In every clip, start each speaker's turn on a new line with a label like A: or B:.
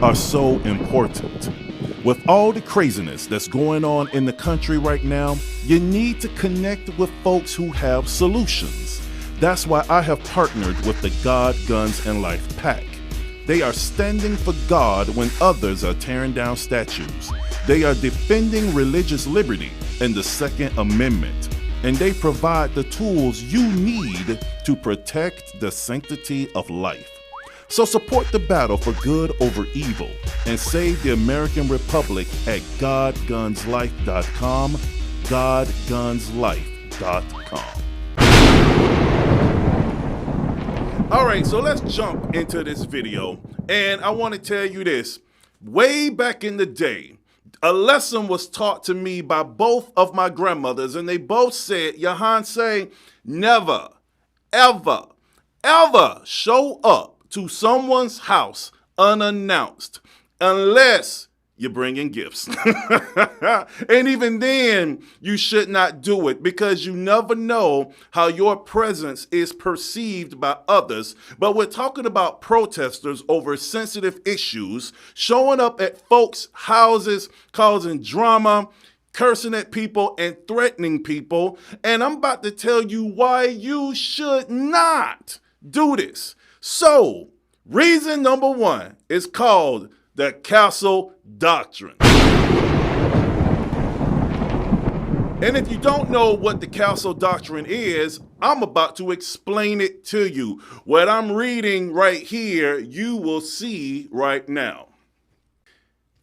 A: are so important. With all the craziness that's going on in the country right now, you need to connect with folks who have solutions. That's why I have partnered with the God, Guns, and Life PAC. They are standing for God when others are tearing down statues. They are defending religious liberty and the Second Amendment. And they provide the tools you need to protect the sanctity of life. So support the battle for good over evil and save the American Republic at godgunslife.com, godgunslife.com. All right, so let's jump into this video. And I want to tell you this. Way back in the day, a lesson was taught to me by both of my grandmothers, and they both said, Johan say, never, ever, ever show up to someone's house unannounced unless you're bringing gifts. And even then, you should not do it because you never know how your presence is perceived by others. But we're talking about protesters over sensitive issues, showing up at folks' houses, causing drama, cursing at people and threatening people. And I'm about to tell you why you should not do this. So, reason number one is called the Castle Doctrine. And if you don't know what the Castle Doctrine is, I'm about to explain it to you. What I'm reading right here, you will see right now.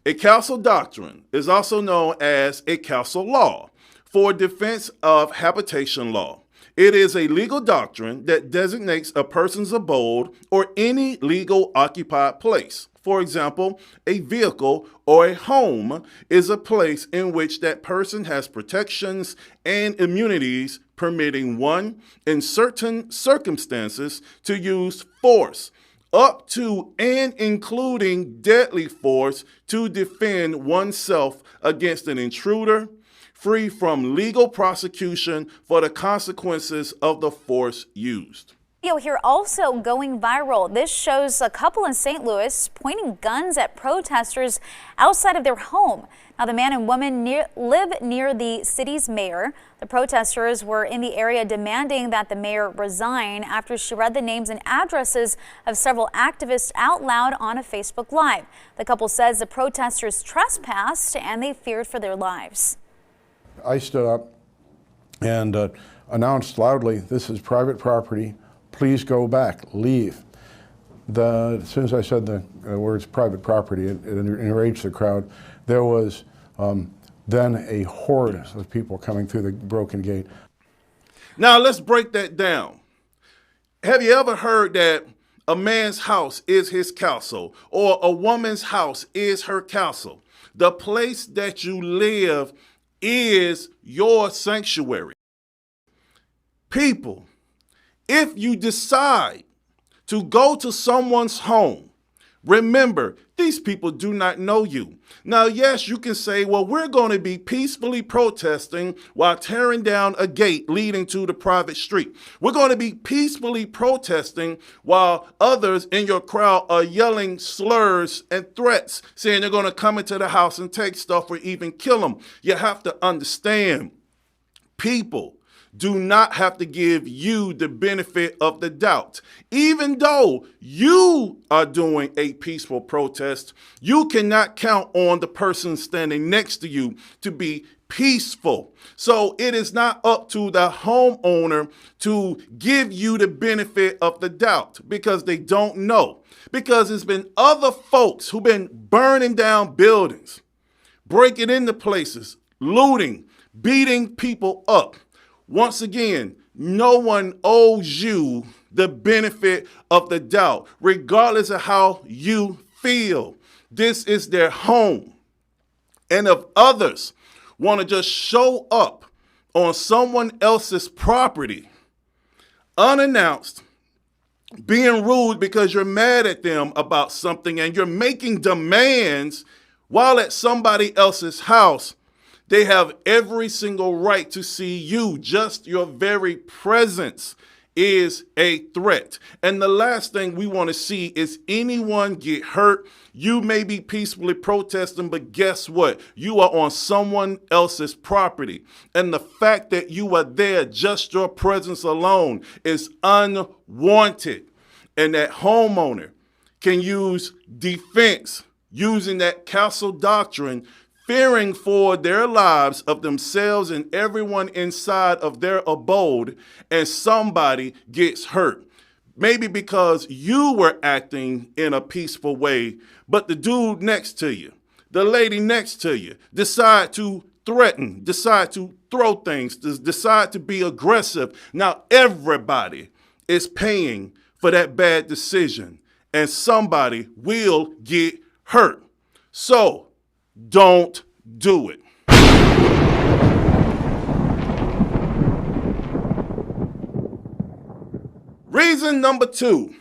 A: A Castle Doctrine is also known as a castle law for defense of habitation law. It is a legal doctrine that designates a person's abode or any legal occupied place. For example, a vehicle or a home is a place in which that person has protections and immunities permitting one, in certain circumstances, to use force, up to and including deadly force to defend oneself against an intruder, free from legal prosecution for the consequences of the force used.
B: Here also going viral. This shows a couple in St. Louis pointing guns at protesters outside of their home. Now, the man and woman live near the city's mayor. The protesters were in the area demanding that the mayor resign after she read the names and addresses of several activists out loud on a Facebook Live. The couple says the protesters trespassed and they feared for their lives.
C: I stood up and announced loudly, "This is private property. Please go back. Leave." As soon as I said the words private property, it enraged the crowd. There was then a horde of people coming through the broken gate.
A: Now let's break that down. Have you ever heard that a man's house is his castle or a woman's house is her castle? The place that you live is your sanctuary. People, if you decide to go to someone's home, remember, these people do not know you. Now, yes, you can say, well, we're going to be peacefully protesting while tearing down a gate leading to the private street. We're going to be peacefully protesting while others in your crowd are yelling slurs and threats, saying they're going to come into the house and take stuff or even kill them. You have to understand, people do not have to give you the benefit of the doubt. Even though you are doing a peaceful protest, you cannot count on the person standing next to you to be peaceful. So it is not up to the homeowner to give you the benefit of the doubt because they don't know. Because it's been other folks who've been burning down buildings, breaking into places, looting, beating people up. Once again, no one owes you the benefit of the doubt, regardless of how you feel. This is their home. And if others want to just show up on someone else's property, unannounced, being rude because you're mad at them about something and you're making demands while at somebody else's house, they have every single right to see you. Just your very presence is a threat. And the last thing we want to see is anyone get hurt. You may be peacefully protesting, but guess what? You are on someone else's property. And the fact that you are there, just your presence alone, is unwanted. And that homeowner can use defense using that Castle Doctrine, fearing for their lives of themselves and everyone inside of their abode, and somebody gets hurt. Maybe because you were acting in a peaceful way, but the dude next to you, the lady next to you, decide to threaten, decide to throw things, decide to be aggressive. Now everybody is paying for that bad decision, and somebody will get hurt. So don't do it. Reason number 2.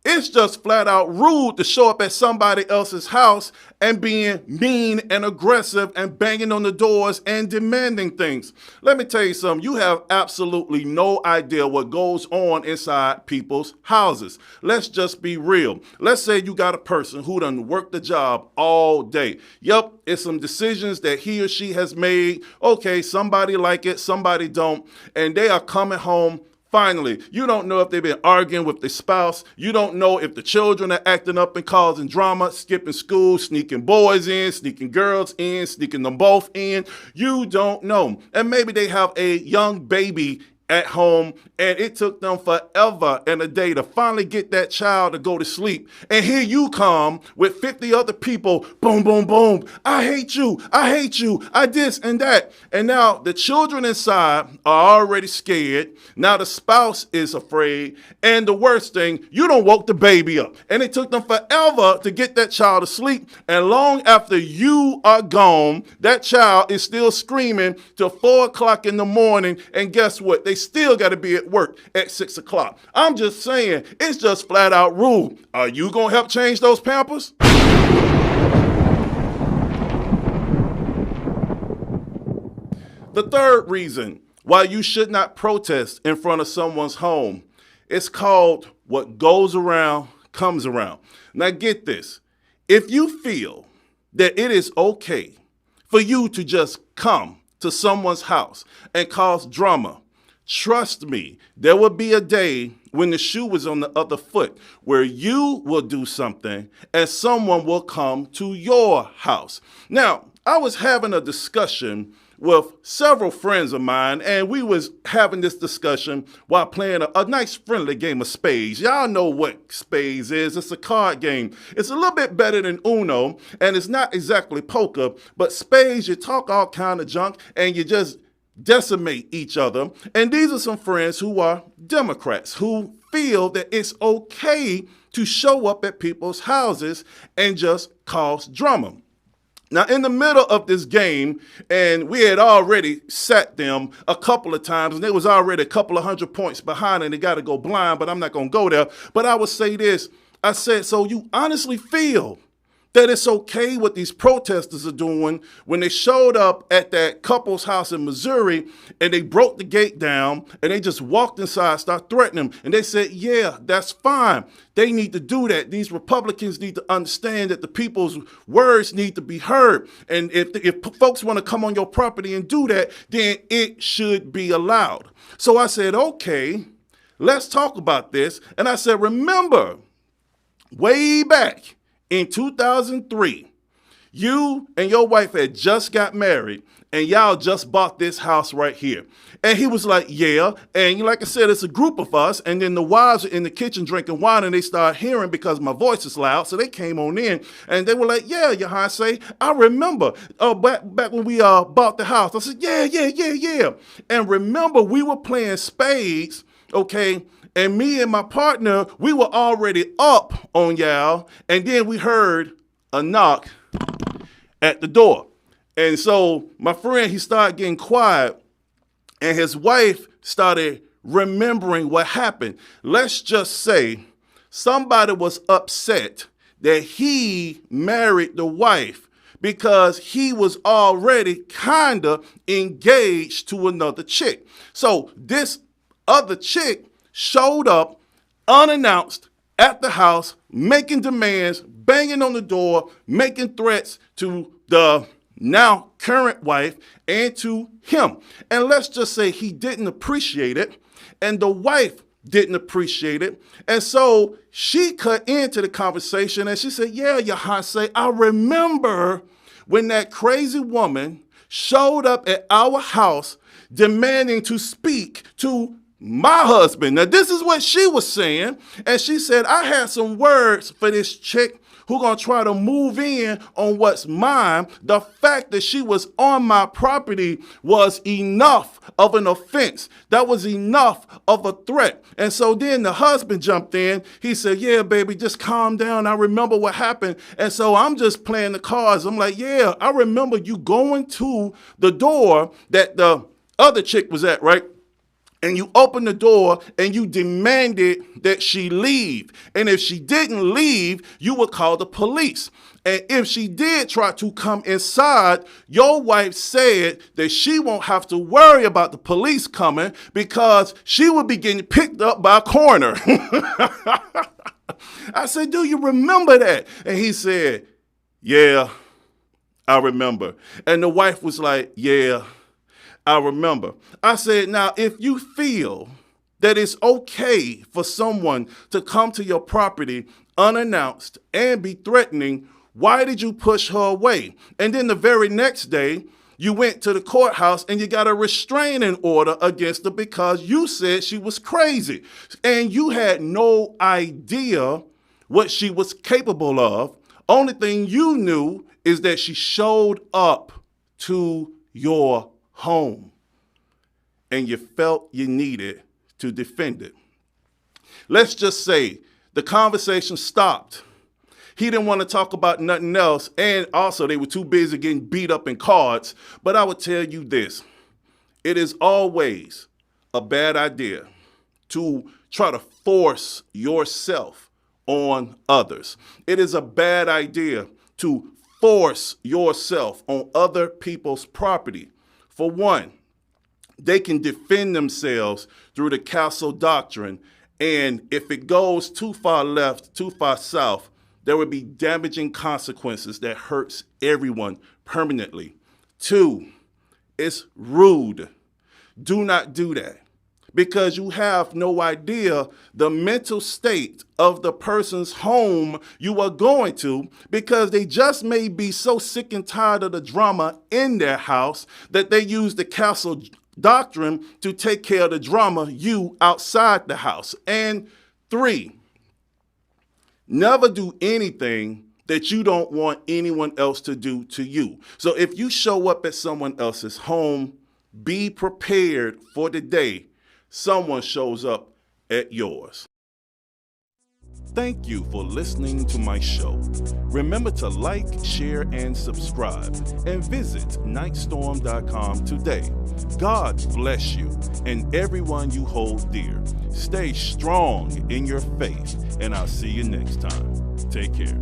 A: It's just flat out rude to show up at somebody else's house and being mean and aggressive and banging on the doors and demanding things. Let me tell you something. You have absolutely no idea what goes on inside people's houses. Let's just be real. Let's say you got a person who done worked the job all day. Yep, it's some decisions that he or she has made. Okay, somebody like it, somebody don't. And they are coming home. Finally, you don't know if they've been arguing with their spouse. You don't know if the children are acting up and causing drama, skipping school, sneaking boys in, sneaking girls in, sneaking them both in. You don't know. And maybe they have a young baby at home, and it took them forever and a day to finally get that child to go to sleep. And here you come with 50 other people, boom, boom, boom. I hate you, I this and that. And now the children inside are already scared. Now the spouse is afraid. And the worst thing, you done woke the baby up. And it took them forever to get that child to sleep. And long after you are gone, that child is still screaming till 4 o'clock in the morning. And guess what? They still got to be at work at 6 o'clock. I'm just saying, it's just flat out rude. Are you going to help change those Pampers? The third reason why you should not protest in front of someone's home is called what goes around comes around. Now get this. If you feel that it is okay for you to just come to someone's house and cause drama, trust me, there will be a day when the shoe is on the other foot where you will do something and someone will come to your house. Now, I was having a discussion with several friends of mine, and we was having this discussion while playing a nice friendly game of spades. Y'all know what spades is. It's a card game. It's a little bit better than Uno, and it's not exactly poker, but spades, you talk all kind of junk, and you just decimate each other. And these are some friends who are Democrats who feel that it's okay to show up at people's houses and just cause drama. Now, in the middle of this game, and we had already sat them a couple of times, and they was already a couple of 100 points behind, and they got to go blind, but I'm not going to go there. But I would say this. I said, so you honestly feel that it's okay what these protesters are doing when they showed up at that couple's house in Missouri and they broke the gate down and they just walked inside, started threatening them. And they said, yeah, that's fine. They need to do that. These Republicans need to understand that the people's words need to be heard. And if folks want to come on your property and do that, then it should be allowed. So I said, okay, let's talk about this. And I said, remember, way back in 2003, you and your wife had just got married and y'all just bought this house right here. And he was like, yeah. And like I said, it's a group of us. And then the wives are in the kitchen drinking wine and they start hearing because my voice is loud. So they came on in and they were like, yeah, Yohansé, I remember back when we bought the house. I said, yeah. And remember, we were playing spades, okay? And me and my partner, we were already up on y'all. And then we heard a knock at the door. And so my friend, he started getting quiet. And his wife started remembering what happened. Let's just say somebody was upset that he married the wife because he was already kind of engaged to another chick. So this other chick showed up unannounced at the house, making demands, banging on the door, making threats to the now current wife and to him. And let's just say he didn't appreciate it, and the wife didn't appreciate it. And so she cut into the conversation and she said, yeah, Yohance, I remember when that crazy woman showed up at our house demanding to speak to my husband. Now, this is what she was saying. And she said, I had some words for this chick who gonna try to move in on what's mine. The fact that she was on my property was enough of an offense. That was enough of a threat. And so then the husband jumped in. He said, yeah, baby, just calm down. I remember what happened. And so I'm just playing the cards. I'm like, yeah, I remember you going to the door that the other chick was at, right? And you opened the door and you demanded that she leave. And if she didn't leave, you would call the police. And if she did try to come inside, your wife said that she won't have to worry about the police coming because she would be getting picked up by a coroner. I said, do you remember that? And he said, yeah, I remember. And the wife was like, yeah, I remember. I said, now, if you feel that it's okay for someone to come to your property unannounced and be threatening, why did you push her away? And then the very next day, you went to the courthouse and you got a restraining order against her because you said she was crazy. And you had no idea what she was capable of. Only thing you knew is that she showed up to your home and you felt you needed to defend it. Let's just say the conversation stopped. He didn't want to talk about nothing else, and also they were too busy getting beat up in cards. But I would tell you this, it is always a bad idea to try to force yourself on others. It is a bad idea to force yourself on other people's property. For one, they can defend themselves through the Castle Doctrine, and if it goes too far left, too far south, there will be damaging consequences that hurts everyone permanently. Two, it's rude. Do not do that because you have no idea the mental state of the person's home you are going to, because they just may be so sick and tired of the drama in their house that they use the Castle Doctrine to take care of the drama you outside the house. And three, never do anything that you don't want anyone else to do to you. So if you show up at someone else's home, be prepared for the day someone shows up at yours. Thank you for listening to my show. Remember to like, share, and subscribe, and visit nightstorm.com today. God bless you and everyone you hold dear. Stay strong in your faith, and I'll see you next time. Take care.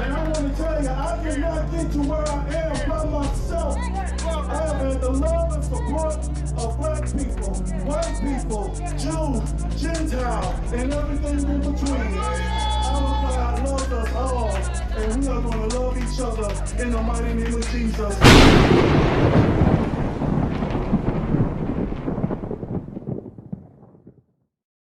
D: And I want to tell you, I did not get to where I am by myself. I have had the love and support of black people, white people, Jews, Gentiles, and everything in between. Our God loves us all, and we are going to love each other in the mighty name of Jesus.